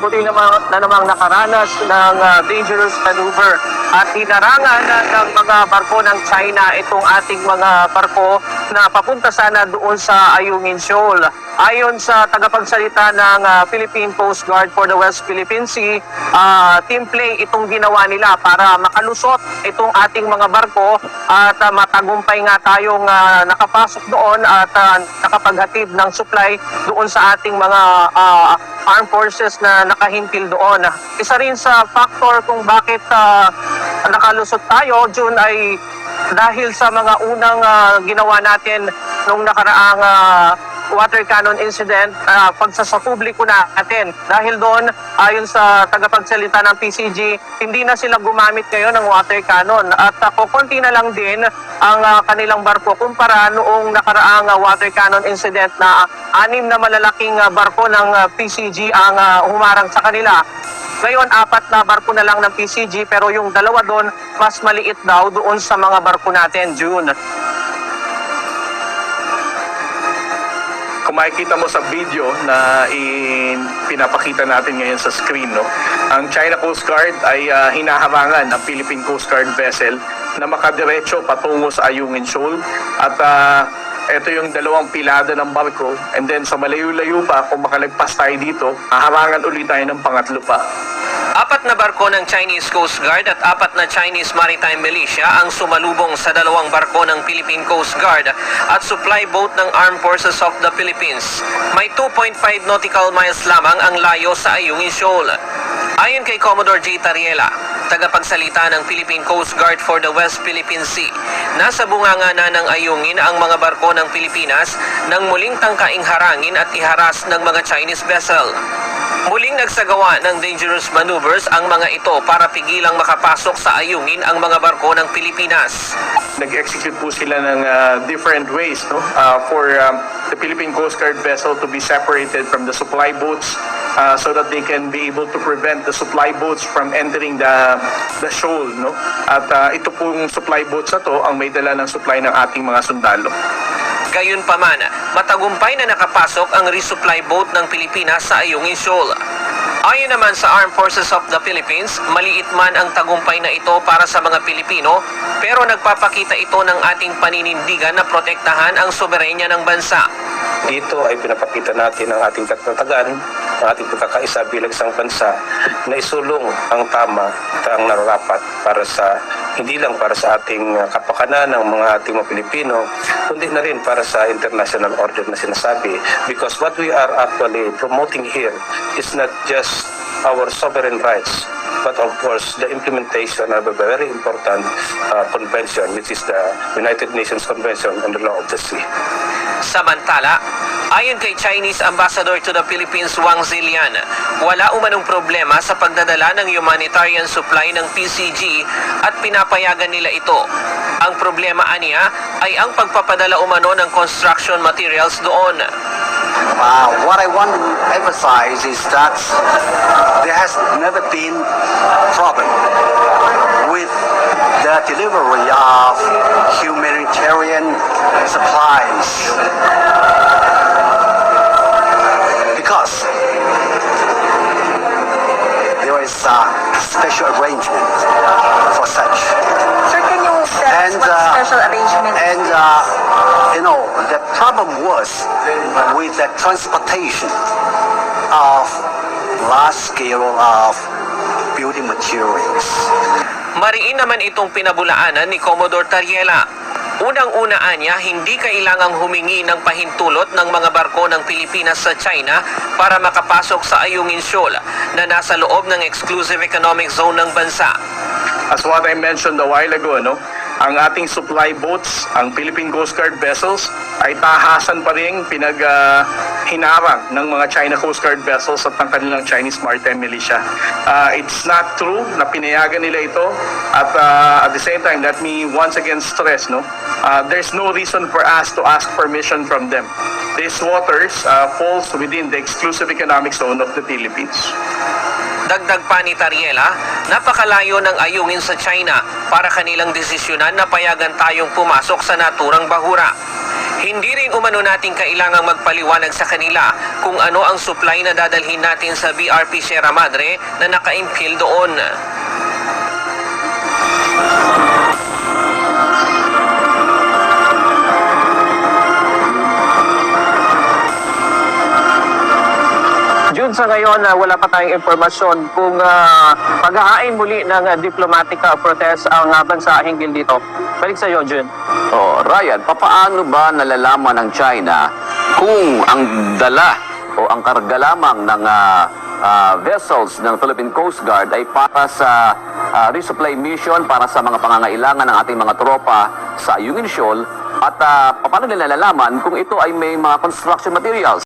muli na namang nakaranas ng dangerous maneuver at hinarangan ng mga barko ng China itong ating mga barko na papunta sana doon sa Ayungin Shoal. Ayon sa tagapagsalita ng Philippine Coast Guard for the West Philippine Sea, team play itong ginawa nila para makalusot itong ating mga barko at matagumpay nga tayong nakapasok doon at nakapaghatid ng supply doon sa ating mga armed forces na nakahimpil doon. Isa rin sa factor kung bakit nakalusot tayo, June, ay dahil sa mga unang ginawa natin nung nakaraang water cannon incident sa publiko natin. Dahil doon, ayon sa tagapagsalita ng PCG, hindi na sila gumamit ngayon ng water cannon. At konti na lang din ang kanilang barko kumpara noong nakaraang water cannon incident na 6 na malalaking barko ng PCG ang humarang sa kanila. Ngayon, 4 na barko na lang ng PCG pero yung 2 doon, mas maliit daw doon sa mga barko natin, June. Kung makikita mo sa video na pinapakita natin ngayon sa screen, no, ang China Coast Guard ay hinaharangan ang Philippine Coast Guard vessel na makadiretso patungo sa Ayungin Shoal at ito yung 2 pilada ng barko, and then sa malayo-layo pa, kung makalagpas tayo dito, haharangan ulit tayo ng pangatlo pa. 4 na barko ng Chinese Coast Guard at 4 na Chinese Maritime Militia ang sumalubong sa 2 barko ng Philippine Coast Guard at supply boat ng Armed Forces of the Philippines. May 2.5 nautical miles lamang ang layo sa Ayungin Shoal. Ayon kay Commodore J. Tariela, tagapagsalita ng Philippine Coast Guard for the West Philippine Sea, nasa bunganga na ng Ayungin ang mga barko ng Pilipinas nang muling tangkaing harangin at iharas ng mga Chinese vessel. Muling nagsagawa ng dangerous maneuvers ang mga ito para pigilang makapasok sa Ayungin ang mga barko ng Pilipinas. Nag-execute po sila ng different ways, no, for the Philippine Coast Guard vessel to be separated from the supply boats so that they can be able to prevent the supply boats from entering the shoal, no? At ito pong supply boats na to ang may dala ng supply ng ating mga sundalo. Gayunpaman, matagumpay na nakapasok ang resupply boat ng Pilipinas sa Ayungin Shoal. Ayon naman sa Armed Forces of the Philippines, maliit man ang tagumpay na ito para sa mga Pilipino, pero nagpapakita ito ng ating paninindigan na protektahan ang soberenya ng bansa. Dito ay pinapakita natin ang ating katatagan, ang ating pagkakaisa bilang isang bansa na isulong ang tama at ang nararapat para sa hindi lang para sa ating kapakanan ng mga ating mga Pilipino, kundi na rin para sa international order na sinasabi. Because what we are actually promoting here is not just our sovereign rights, but of course the implementation of a very important convention, which is the United Nations Convention on the Law of the Sea. Samantala, ayon kay Chinese Ambassador to the Philippines Wang Zilian, wala umanong problema sa pagdadala ng humanitarian supply ng PCG at pinapayagan nila ito. Ang problema aniya ay ang pagpapadala umano ng construction materials doon. What I want to emphasize is that there has never been problem with the delivery of humanitarian supplies because there is a special arrangement for such. Sir, can you tell us what special arrangement? And the problem was with the transportation of large scale of building materials. Mariin naman itong pinabulaanan ni Commodore Tariela. Unang-unaan niya, hindi kailangang humingi ng pahintulot ng mga barko ng Pilipinas sa China para makapasok sa Ayungin Shoal na nasa loob ng exclusive economic zone ng bansa. As what I mentioned a while ago, no, ang ating supply boats, ang Philippine Coast Guard vessels, ay tahasan pa rin hinarang ng mga China Coast Guard vessels at ng kanilang Chinese Maritime Militia. It's not true na pinayagan nila ito at at the same time, let me once again stress, no, there's no reason for us to ask permission from them. These waters falls within the exclusive economic zone of the Philippines. Dagdag pa ni Tariela, napakalayo ng Ayungin sa China para kanilang desisyonan na payagan tayong pumasok sa naturang bahura. Hindi rin umano natin kailangang magpaliwanag sa kanila kung ano ang supply na dadalhin natin sa BRP Sierra Madre na nakaimpil doon. June, sa ngayon, wala pa tayong impormasyon kung paghahain muli ng diplomatic protest ang bansa hinggil dito. Balik sa iyo, June. Oh, Ryan, papaano ba nalalaman ng China kung ang dala o ang karga lamang ng vessels ng Philippine Coast Guard ay para sa resupply mission, para sa mga pangangailangan ng ating mga tropa sa Ayungin Shoal, at paano nila nalalaman kung ito ay may mga construction materials?